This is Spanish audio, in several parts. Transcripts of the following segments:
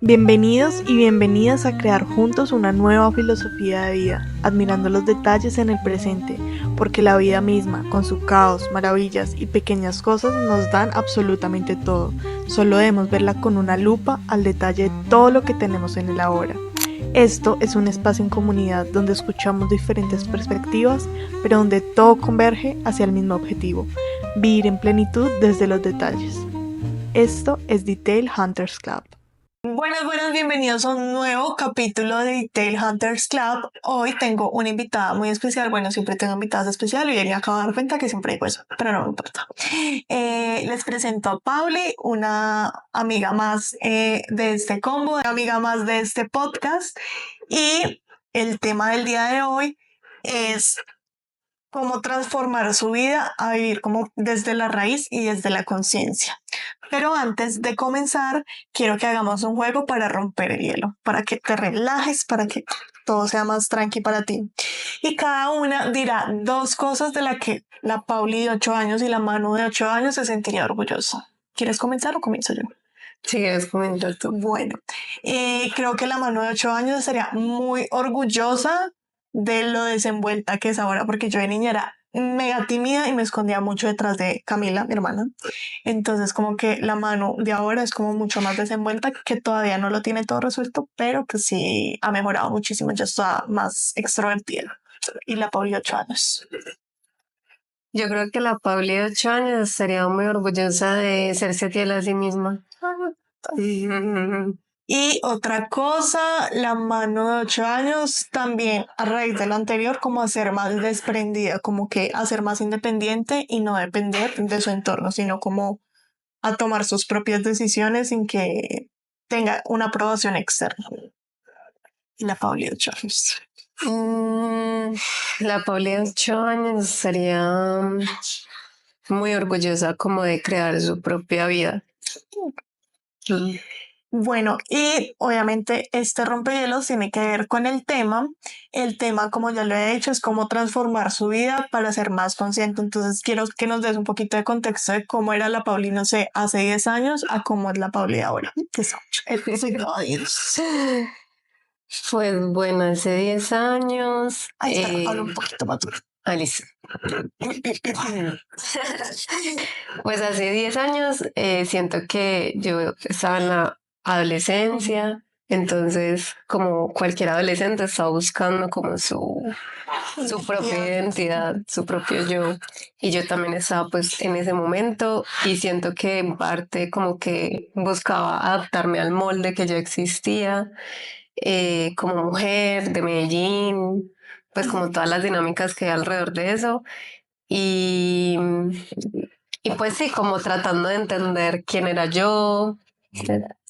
Bienvenidos y bienvenidas a crear juntos una nueva filosofía de vida, admirando los detalles en el presente, porque la vida misma, con su caos, maravillas y pequeñas cosas, nos dan absolutamente todo. Solo debemos verla con una lupa al detalle de todo lo que tenemos en el ahora. Esto es un espacio en comunidad donde escuchamos diferentes perspectivas, pero donde todo converge hacia el mismo objetivo, vivir en plenitud desde los detalles. Esto es Detail Hunters Club. Buenas, bienvenidos a un nuevo capítulo de Detail Hunters Club. Hoy tengo una invitada muy especial. Bueno, siempre tengo invitadas especiales y me acabo de dar cuenta que siempre digo eso, pero no me importa. Les presento a Pauli, una amiga más de este combo, una amiga más de este podcast. Y el tema del día de hoy es cómo transformar su vida a vivir como desde la raíz y desde la conciencia. Pero antes de comenzar, quiero que hagamos un juego para romper el hielo, para que te relajes, para que todo sea más tranqui para ti. Y cada una dirá dos cosas de las que la Pauli de 8 años y la Manu de 8 años se sentiría orgullosa. ¿Quieres comenzar o comienzo yo? Si quieres comentar tú. Bueno, creo que la Manu de 8 años estaría muy orgullosa de lo desenvuelta que es ahora, porque yo de niña era mega tímida y me escondía mucho detrás de Camila, mi hermana. Entonces como que la Manu de ahora es como mucho más desenvuelta, que todavía no lo tiene todo resuelto, pero que sí ha mejorado muchísimo, ya está más extrovertida. Y la Pauli de 8 años. Yo creo que la Pauli de 8 años estaría muy orgullosa de serse fiel a sí misma. Y otra cosa, la Manu de 8 años también a raíz de lo anterior, como a ser más desprendida, como que a ser más independiente y no depender de su entorno, sino como a tomar sus propias decisiones sin que tenga una aprobación externa. Y la Pauli de 8 años. La Pauli de 8 años estaría muy orgullosa como de crear su propia vida. Bueno, y obviamente este rompehielos tiene que ver con el tema. El tema, como ya lo he dicho, es cómo transformar su vida para ser más consciente. Entonces quiero que nos des un poquito de contexto de cómo era la Pauli, no sé, hace 10 años a cómo es la Pauli ahora. Pues bueno, hace 10 años. Ay, espera, hablo un poquito más duro. Listo. Pues hace 10 años siento que yo estaba en la adolescencia, entonces como cualquier adolescente estaba buscando como su propia identidad, su propio yo, y yo también estaba pues en ese momento y siento que en parte como que buscaba adaptarme al molde que ya existía como mujer de Medellín, pues como todas las dinámicas que hay alrededor de eso. Y, y pues sí, como tratando de entender quién era yo.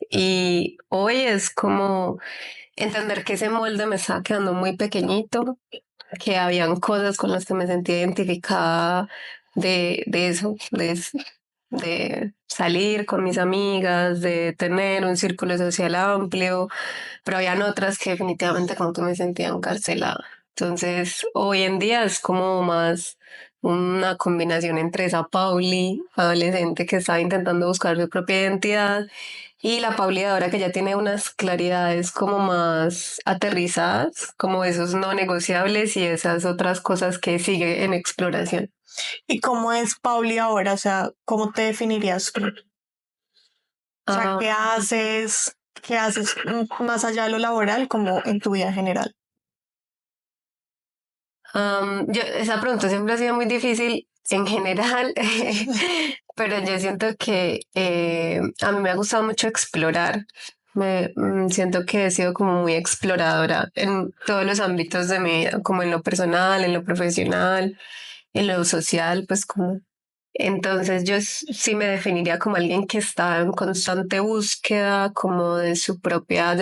Y hoy es como entender que ese molde me estaba quedando muy pequeñito, que habían cosas con las que me sentía identificada de eso, de salir con mis amigas, de tener un círculo social amplio, pero habían otras que definitivamente como que me sentía encarcelada. Entonces, hoy en día es como más una combinación entre esa Pauli adolescente que estaba intentando buscar su propia identidad y la Pauli de ahora que ya tiene unas claridades como más aterrizadas, como esos no negociables y esas otras cosas que sigue en exploración. ¿Y cómo es Pauli ahora? O sea, ¿cómo te definirías tú? O sea, ¿qué haces? ¿Qué haces más allá de lo laboral, como en tu vida en general? Esa pregunta siempre ha sido muy difícil en general, pero yo siento que a mí me ha gustado mucho explorar. Siento que he sido como muy exploradora en todos los ámbitos de mi vida, como en lo personal, en lo profesional, en lo social, pues como... Entonces sí me definiría como alguien que está en constante búsqueda como de su propia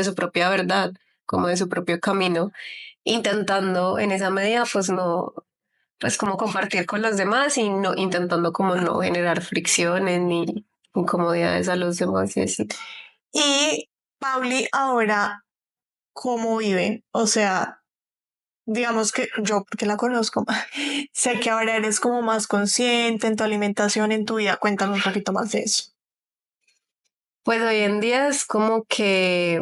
verdad, como de su propio camino, intentando en esa medida pues no, pues como compartir con los demás y no intentando como no generar fricciones ni incomodidades a los demás y así. Y Pauli ahora, ¿cómo vive? O sea, digamos que yo, porque la conozco, sé que ahora eres como más consciente en tu alimentación, en tu vida. Cuéntame un poquito más de eso. Pues hoy en día es como que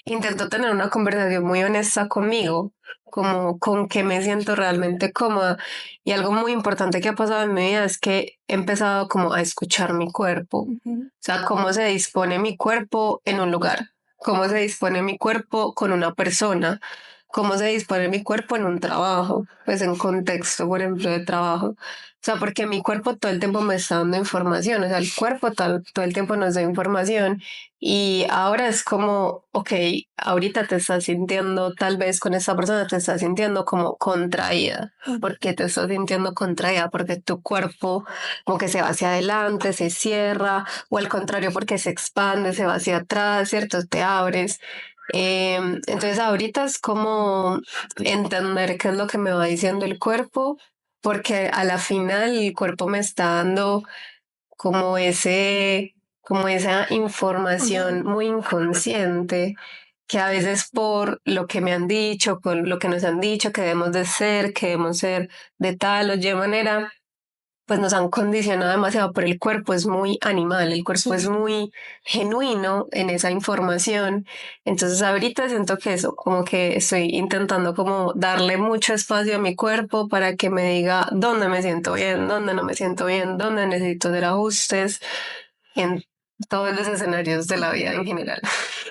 intento tener una conversación muy honesta conmigo, como con qué me siento realmente cómoda. Y algo muy importante que ha pasado en mi vida es que he empezado como a escuchar mi cuerpo, o sea, cómo se dispone mi cuerpo en un lugar, cómo se dispone mi cuerpo con una persona, cómo se dispone mi cuerpo en un trabajo, pues en contexto, por ejemplo, de trabajo. O sea, porque mi cuerpo todo el tiempo me está dando información, o sea, el cuerpo todo el tiempo nos da información y ahora es como, ok, ahorita te estás sintiendo, tal vez con esta persona te estás sintiendo como contraída. ¿Por qué te estás sintiendo contraída? Porque tu cuerpo como que se va hacia adelante, se cierra, o al contrario, porque se expande, se va hacia atrás, ¿cierto? Te abres. Entonces ahorita es como entender qué es lo que me va diciendo el cuerpo, porque a la final el cuerpo me está dando como como esa información muy inconsciente que a veces por lo que me han dicho, con lo que nos han dicho que debemos de ser, que debemos ser de tal o y manera, pues nos han condicionado demasiado, pero el cuerpo es muy animal, el cuerpo es muy genuino en esa información. Entonces ahorita siento que eso, como que estoy intentando como darle mucho espacio a mi cuerpo para que me diga dónde me siento bien, dónde no me siento bien, dónde necesito hacer ajustes en todos los escenarios de la vida en general.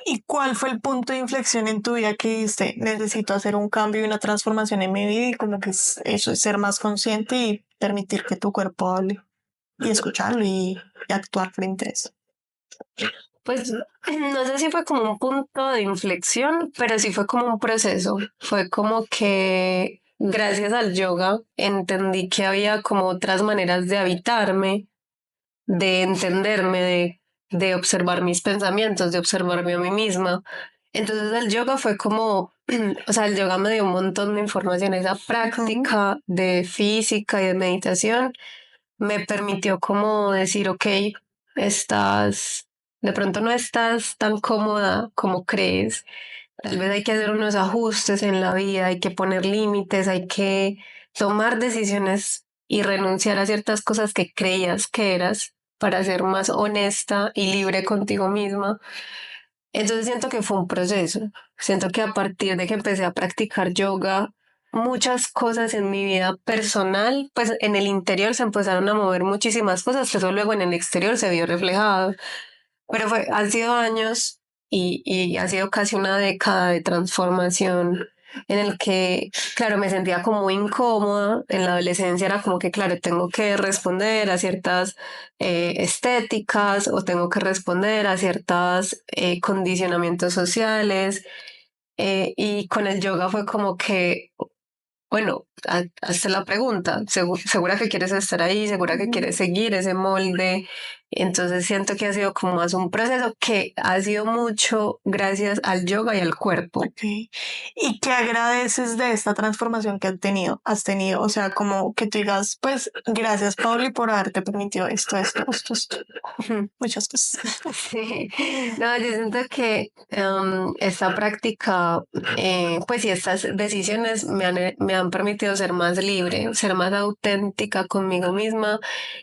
¿Y cuál fue el punto de inflexión en tu vida que dijiste, necesito hacer un cambio y una transformación en mi vida y como que eso es ser más consciente y permitir que tu cuerpo hable y escucharlo y actuar frente a eso? Pues no sé si fue como un punto de inflexión, pero sí fue como un proceso. Fue como que gracias al yoga entendí que había como otras maneras de habitarme, de entenderme, de observar mis pensamientos, de observarme a mí misma. Entonces el yoga fue como, o sea, el yoga me dio un montón de información. Esa práctica de física y de meditación me permitió como decir, ok, estás, de pronto no estás tan cómoda como crees, tal vez hay que hacer unos ajustes en la vida, hay que poner límites, hay que tomar decisiones y renunciar a ciertas cosas que creías que eras para ser más honesta y libre contigo misma. Entonces siento que fue un proceso. Siento que a partir de que empecé a practicar yoga, muchas cosas en mi vida personal, pues en el interior se empezaron a mover muchísimas cosas, que eso luego en el exterior se vio reflejado. Pero han sido años y ha sido casi una década de transformación en el que, claro, me sentía como muy incómoda. En la adolescencia era como que, claro, tengo que responder a ciertas estéticas o tengo que responder a ciertos condicionamientos sociales. Y con el yoga fue como que bueno, hazte la pregunta, segura que quieres estar ahí, segura que quieres seguir ese molde. Entonces siento que ha sido como más un proceso que ha sido mucho gracias al yoga y al cuerpo. Ok. ¿Y qué agradeces de esta transformación que has tenido? Has tenido, o sea, como que tú digas, pues, gracias, Pauli, por haberte permitido esto. Muchas cosas. Sí, no, yo siento que esta práctica, pues y estas decisiones me han permitido ser más libre, ser más auténtica conmigo misma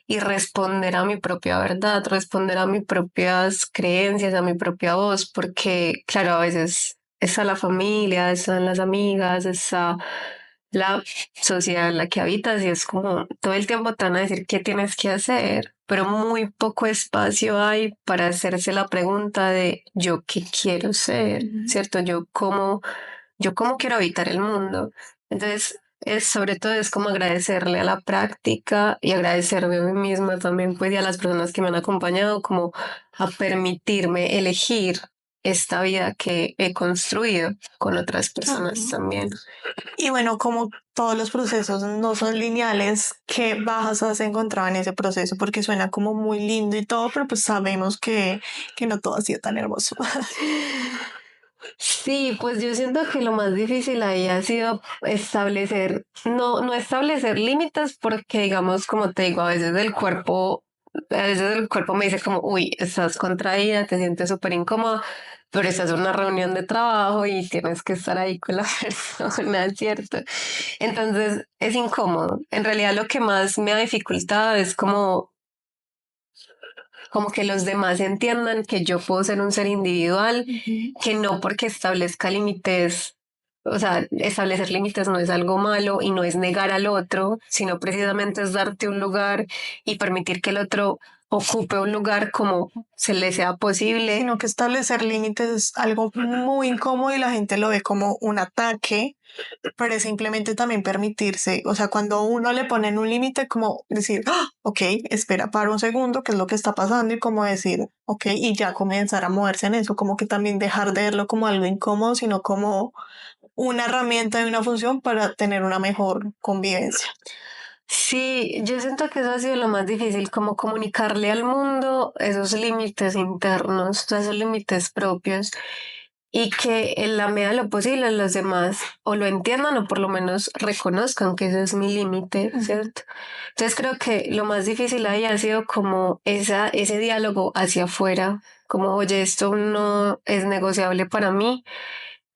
y responder a mi propia verdad, responder a mis propias creencias, a mi propia voz, porque claro, a veces está la familia, están las amigas, está la sociedad en la que habitas y es como todo el tiempo te van a decir qué tienes que hacer, pero muy poco espacio hay para hacerse la pregunta de yo qué quiero ser, ¿cierto? Yo cómo quiero habitar el mundo. Entonces, sobre todo es como agradecerle a la práctica y agradecerme a mí misma también, pues, y a las personas que me han acompañado, como a permitirme elegir esta vida que he construido con otras personas también. Y bueno, como todos los procesos no son lineales, ¿qué bajas has encontrado en ese proceso? Porque suena como muy lindo y todo, pero pues sabemos que no todo ha sido tan hermoso. Sí, pues yo siento que lo más difícil ahí ha sido establecer, no establecer límites porque digamos, como te digo, a veces el cuerpo me dice como, uy, estás contraída, te sientes súper incómoda, pero esta es una reunión de trabajo y tienes que estar ahí con la persona, ¿cierto? Entonces es incómodo. En realidad lo que más me ha dificultado es como que los demás entiendan que yo puedo ser un ser individual, que no porque establezca límites, o sea, establecer límites no es algo malo y no es negar al otro, sino precisamente es darte un lugar y permitir que el otro ocupe un lugar como se le sea posible. Sino que establecer límites es algo muy incómodo y la gente lo ve como un ataque, pero es simplemente también permitirse, o sea, cuando uno le ponen un límite, como decir, "Ah, ok, espera, para un segundo, qué es lo que está pasando", y como decir, ok, y ya comenzar a moverse en eso, como que también dejar de verlo como algo incómodo, sino como una herramienta y una función para tener una mejor convivencia. Sí, yo siento que eso ha sido lo más difícil, como comunicarle al mundo esos límites internos, esos límites propios, y que en la medida de lo posible los demás o lo entiendan o por lo menos reconozcan que ese es mi límite, ¿cierto? Entonces creo que lo más difícil ahí ha sido como ese diálogo hacia afuera, como, oye, esto no es negociable para mí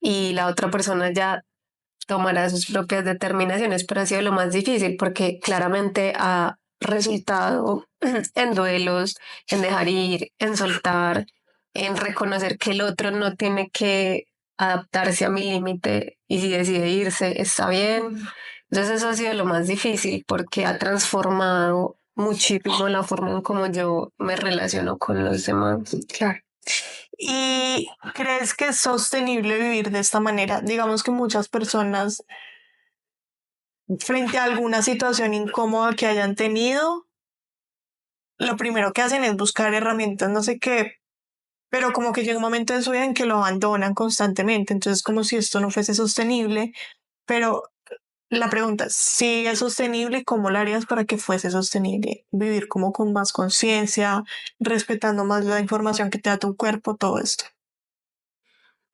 y la otra persona ya tomará sus propias determinaciones, pero ha sido lo más difícil porque claramente ha resultado en duelos, en dejar ir, en soltar, en reconocer que el otro no tiene que adaptarse a mi límite y si decide irse, está bien. Entonces eso ha sido lo más difícil porque ha transformado muchísimo la forma en cómo yo me relaciono con los demás. Claro. ¿Y crees que es sostenible vivir de esta manera? Digamos que muchas personas, frente a alguna situación incómoda que hayan tenido, lo primero que hacen es buscar herramientas, no sé qué, pero como que llega un momento en su vida en que lo abandonan constantemente, entonces como si esto no fuese sostenible, pero la pregunta es, si es sostenible, ¿cómo lo harías para que fuese sostenible? Vivir como con más conciencia, respetando más la información que te da tu cuerpo, todo esto.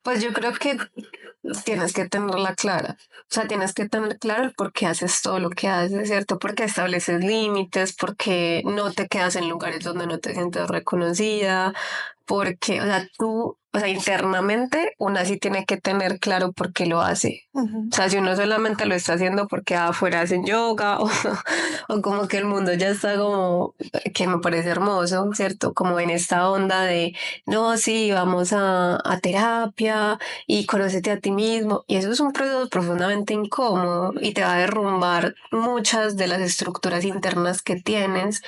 Pues yo creo que tienes que tenerla clara. O sea, tienes que tener claro el por qué haces todo lo que haces, ¿cierto? Porque estableces límites, porque no te quedas en lugares donde no te sientes reconocida, porque, o sea, tú, o sea, internamente una sí tiene que tener claro por qué lo hace. Ujú. O sea, si uno solamente lo está haciendo porque afuera hacen yoga o como que el mundo ya está como, que me parece hermoso, ¿cierto? Como en esta onda de, no, sí, vamos a terapia y conócete a ti mismo. Y eso es un proceso profundamente incómodo y te va a derrumbar muchas de las estructuras internas que tienes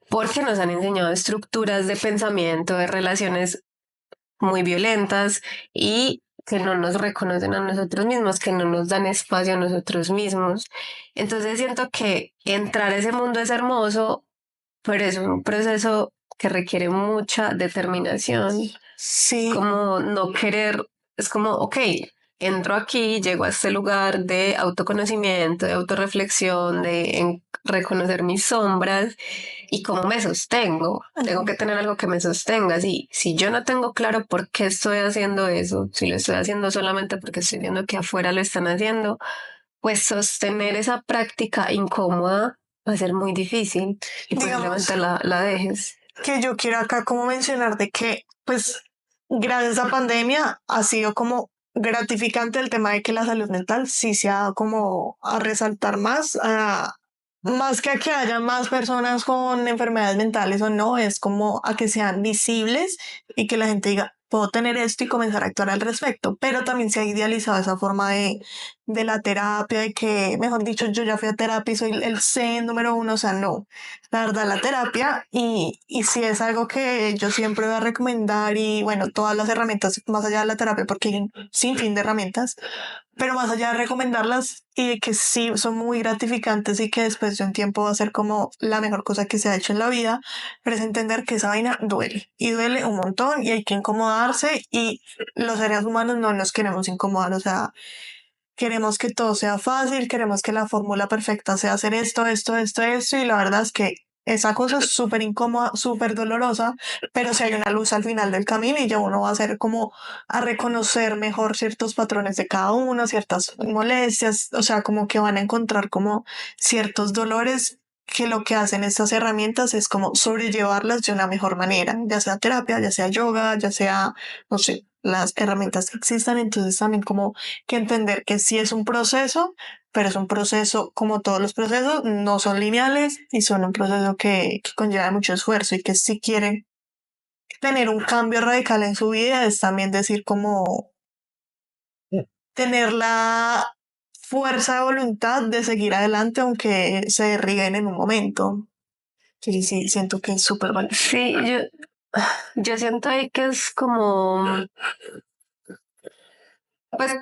porque nos han enseñado estructuras de pensamiento, de relaciones muy violentas y que no nos reconocen a nosotros mismos, que no nos dan espacio a nosotros mismos. Entonces siento que entrar a ese mundo es hermoso, pero es un proceso que requiere mucha determinación, Sí, como no querer, es como, ok, entro aquí, llego a este lugar de autoconocimiento, de autorreflexión, reconocer mis sombras y cómo me sostengo. Tengo que tener algo que me sostenga. Si yo no tengo claro por qué estoy haciendo eso, si lo estoy haciendo solamente porque estoy viendo que afuera lo están haciendo, pues sostener esa práctica incómoda va a ser muy difícil y digamos posiblemente la dejes. que yo quiero acá como mencionar de que, pues, gracias a pandemia ha sido como gratificante el tema de que la salud mental sí se ha dado como a resaltar más, más que haya más personas con enfermedades mentales o no, es como a que sean visibles y que la gente diga, puedo tener esto y comenzar a actuar al respecto, pero también se ha idealizado esa forma de la terapia, de que, mejor dicho, yo ya fui a terapia y soy el C número uno, o sea, no, la verdad, la terapia y si es algo que yo siempre voy a recomendar y bueno, todas las herramientas más allá de la terapia, porque hay un sinfín de herramientas, pero más allá de recomendarlas y de que sí son muy gratificantes y que después de un tiempo va a ser como la mejor cosa que se ha hecho en la vida, pero es entender que esa vaina duele y duele un montón y hay que incomodarse y los seres humanos no nos queremos incomodar, o sea, queremos que todo sea fácil, queremos que la fórmula perfecta sea hacer esto, esto, esto, esto, y la verdad es que esa cosa es súper incómoda, súper dolorosa, pero si hay una luz al final del camino y ya uno va a hacer como a reconocer mejor ciertos patrones de cada uno, ciertas molestias, o sea, como que van a encontrar como ciertos dolores que lo que hacen estas herramientas es como sobrellevarlas de una mejor manera, ya sea terapia, ya sea yoga, ya sea, no sé, las herramientas que existan, entonces también como que entender que sí es un proceso, pero es un proceso como todos los procesos, no son lineales y son un proceso que conlleva mucho esfuerzo y que si quieren tener un cambio radical en su vida es también decir como tener la fuerza de voluntad de seguir adelante aunque se derriben en un momento. Sí, sí, siento que es súper valioso. Sí, yo siento ahí que es como, pues,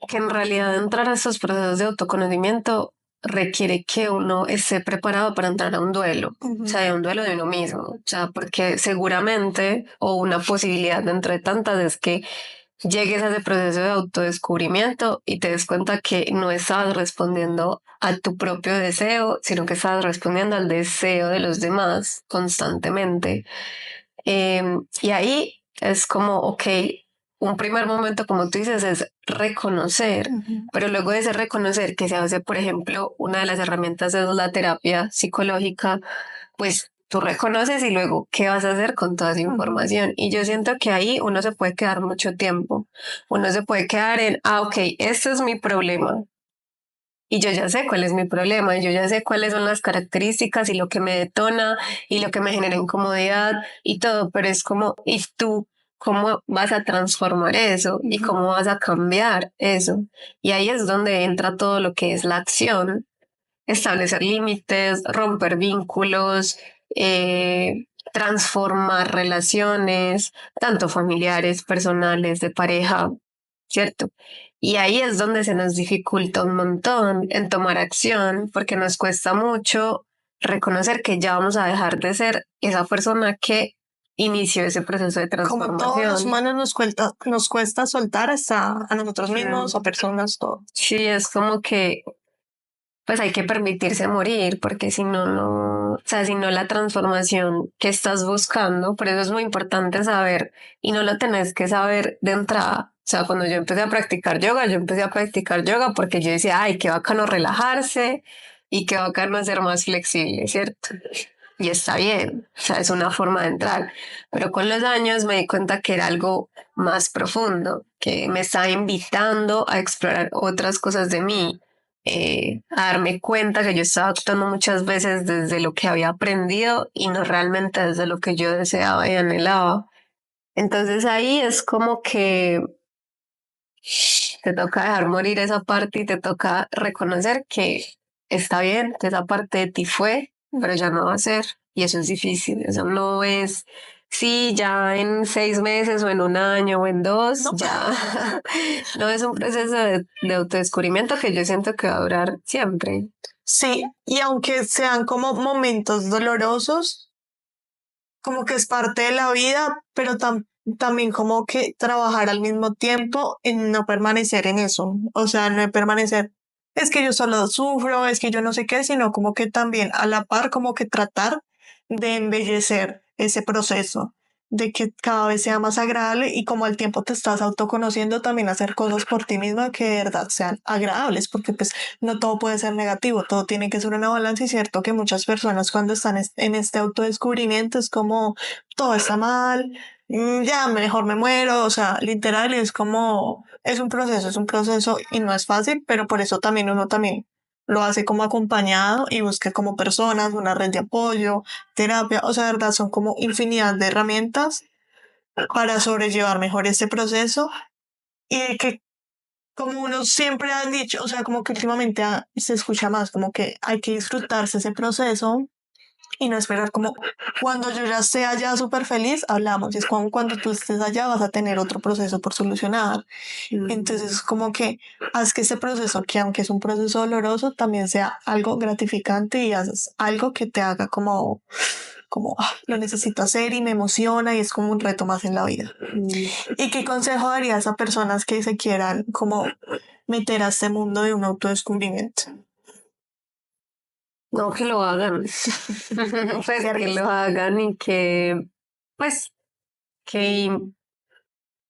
que en realidad entrar a esos procesos de autoconocimiento requiere que uno esté preparado para entrar a un duelo, o sea, un duelo de uno mismo, o sea, porque seguramente, o una posibilidad dentro de tantas, es que llegues a ese proceso de autodescubrimiento y te des cuenta que no estabas respondiendo a tu propio deseo, sino que estabas respondiendo al deseo de los demás constantemente. Y ahí es como, ok, un primer momento, como tú dices, es reconocer, pero luego de ese reconocer que se hace, por ejemplo, una de las herramientas es la terapia psicológica, pues tú reconoces y luego, ¿qué vas a hacer con toda esa información? Y yo siento que ahí uno se puede quedar mucho tiempo, uno se puede quedar en, ok, este es mi problema. Y yo ya sé cuál es mi problema, yo ya sé cuáles son las características y lo que me detona y lo que me genera incomodidad y todo, pero es como, ¿y tú cómo vas a transformar eso? ¿Y cómo vas a cambiar eso? Y ahí es donde entra todo lo que es la acción, establecer límites, romper vínculos, transformar relaciones, tanto familiares, personales, de pareja, ¿cierto? Y ahí es donde se nos dificulta un montón en tomar acción, porque nos cuesta mucho reconocer que ya vamos a dejar de ser esa persona que inició ese proceso de Como todos los transformación. humanos nos cuesta soltar hasta a nosotros mismos, a personas, todo. Sí, es como que pues hay que permitirse morir, porque si no, no, o sea, si no la transformación que estás buscando, por eso es muy importante saber, y no lo tenés que saber de entrada. O sea, cuando yo empecé a practicar yoga, yo empecé a practicar yoga porque yo decía, ay, qué bacano relajarse y qué bacano ser más flexible, ¿cierto? Y está bien, o sea, es una forma de entrar. Pero con los años me di cuenta que era algo más profundo, que me estaba invitando a explorar otras cosas de mí, a darme cuenta que yo estaba actuando muchas veces desde lo que había aprendido y no realmente desde lo que yo deseaba y anhelaba. Entonces ahí es como que te toca dejar morir esa parte y te toca reconocer que está bien, que esa parte de ti fue, pero ya no va a ser. Y eso es difícil, eso no es, sí, ya en 6 meses o en un año o en dos, No. ya no es un proceso de autodescubrimiento que yo siento que va a durar siempre. Sí, y aunque sean como momentos dolorosos, como que es parte de la vida, pero también como que trabajar al mismo tiempo en no permanecer en eso, o sea, no permanecer, es que yo solo sufro, es que yo no sé qué, sino como que también a la par, como que tratar de embellecer ese proceso, de que cada vez sea más agradable y como al tiempo te estás autoconociendo, también hacer cosas por ti misma que de verdad sean agradables, porque pues no todo puede ser negativo, todo tiene que ser una balanza y cierto que muchas personas cuando están en este autodescubrimiento es como todo está mal, ya mejor me muero, o sea, literal es como es un proceso y no es fácil, pero por eso también uno también lo hace como acompañado y busca como personas, una red de apoyo, terapia, o sea, de verdad son como infinidad de herramientas para sobrellevar mejor este proceso y que como uno siempre ha dicho, o sea, como que últimamente se escucha más, como que hay que disfrutarse ese proceso y no esperar como cuando yo ya esté allá súper feliz, hablamos. Y es como cuando tú estés allá vas a tener otro proceso por solucionar. Entonces, como que haz que ese proceso, que aunque es un proceso doloroso, también sea algo gratificante y haces algo que te haga como lo necesito hacer y me emociona y es como un reto más en la vida. ¿Y qué consejo darías a personas que se quieran como meter a este mundo de un autodescubrimiento? No que lo hagan, pues que lo hagan y que, pues, que,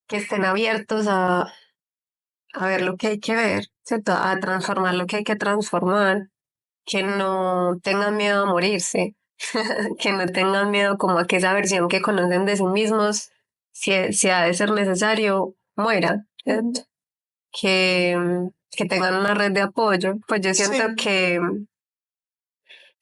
que estén abiertos a ver lo que hay que ver, ¿cierto? A transformar lo que hay que transformar, que no tengan miedo a morirse, que no tengan miedo como a que esa versión que conocen de sí mismos, si ha de ser necesario, muera, ¿cierto? Que tengan una red de apoyo. Pues yo siento Sí.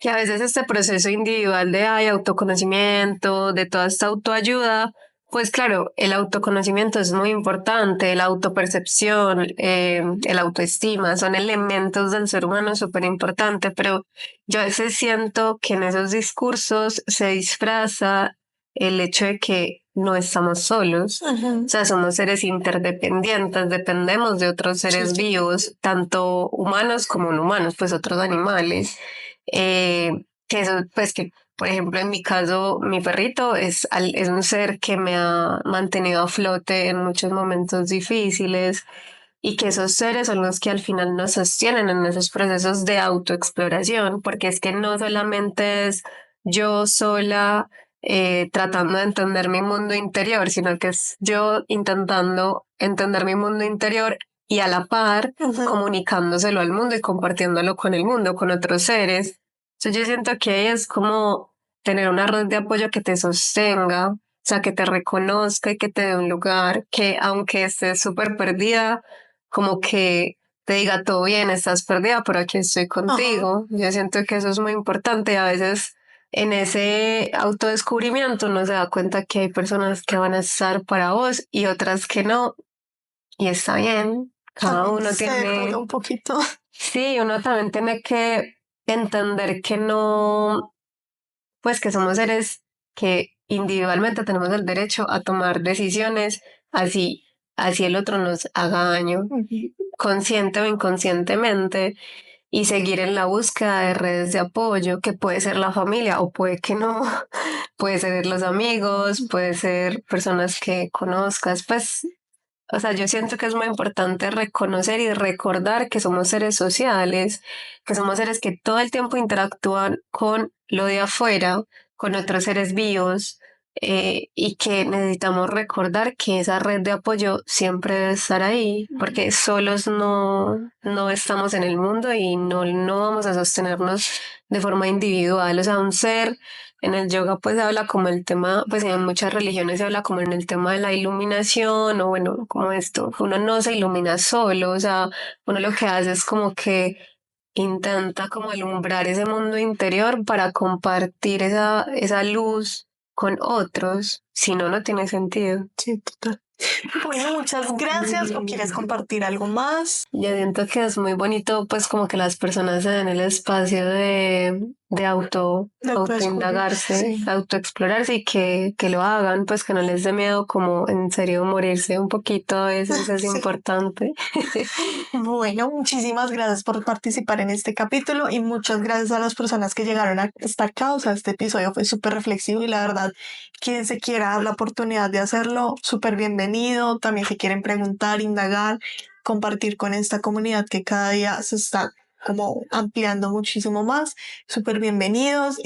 que a veces este proceso individual de autoconocimiento, de toda esta autoayuda, Pues claro, el autoconocimiento es muy importante, la autopercepción, el autoestima, son elementos del ser humano súper importantes, pero yo a veces siento que en esos discursos se disfraza el hecho de que no estamos solos, o sea, somos seres interdependientes, dependemos de otros seres vivos, tanto humanos como no humanos, pues otros animales, que eso, pues que por ejemplo, en mi caso, mi perrito es un ser que me ha mantenido a flote en muchos momentos difíciles y que esos seres son los que al final nos sostienen en esos procesos de autoexploración, porque es que no solamente es yo sola tratando de entender mi mundo interior, sino que es yo intentando entender mi mundo interior y a la par comunicándoselo al mundo y compartiéndolo con el mundo, con otros seres. Entonces yo siento que ahí es como tener una red de apoyo que te sostenga, o sea, que te reconozca y que te dé un lugar, que aunque estés súper perdida, como que te diga todo bien, estás perdida, pero aquí estoy contigo. Yo siento que eso es muy importante. A veces en ese autodescubrimiento uno se da cuenta que hay personas que van a estar para vos y otras que no, y está bien. Cada uno tiene un poquito. Sí, uno también tiene que entender que no, pues que somos seres que individualmente tenemos el derecho a tomar decisiones así, así el otro nos haga daño, consciente o inconscientemente, y seguir en la búsqueda de redes de apoyo, que puede ser la familia o puede que no, puede ser los amigos, puede ser personas que conozcas, pues o sea, yo siento que es muy importante reconocer y recordar que somos seres sociales, que somos seres que todo el tiempo interactúan con lo de afuera, con otros seres vivos, y que necesitamos recordar que esa red de apoyo siempre debe estar ahí, porque solos no estamos en el mundo y no vamos a sostenernos de forma individual. O sea, un ser en el yoga pues se habla como el tema, pues en muchas religiones se habla como en el tema de la iluminación o bueno, como esto, uno no se ilumina solo, o sea, uno lo que hace es como que intenta como alumbrar ese mundo interior para compartir esa luz con otros, si no, no tiene sentido. Sí, total. Bueno, muchas gracias. ¿O quieres compartir algo más? Yo siento que es muy bonito, pues como que las personas se den el espacio de autoindagarse, Sí. autoexplorarse y que lo hagan, pues que no les dé miedo como en serio morirse un poquito a veces es Sí. importante. Bueno, muchísimas gracias por participar en este capítulo y muchas gracias a las personas que llegaron hasta acá. O sea, este episodio fue súper reflexivo y la verdad, quien se quiera dar la oportunidad de hacerlo, súper bienvenido. También si quieren preguntar, indagar, compartir con esta comunidad que cada día se está como ampliando muchísimo más, súper bienvenidos.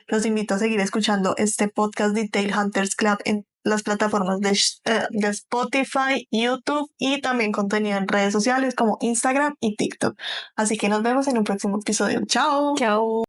Los invito a seguir escuchando este podcast de Tail Hunters Club en las plataformas de Spotify, YouTube y también contenido en redes sociales como Instagram y TikTok. Así que nos vemos en un próximo episodio. ¡Chao! Chao.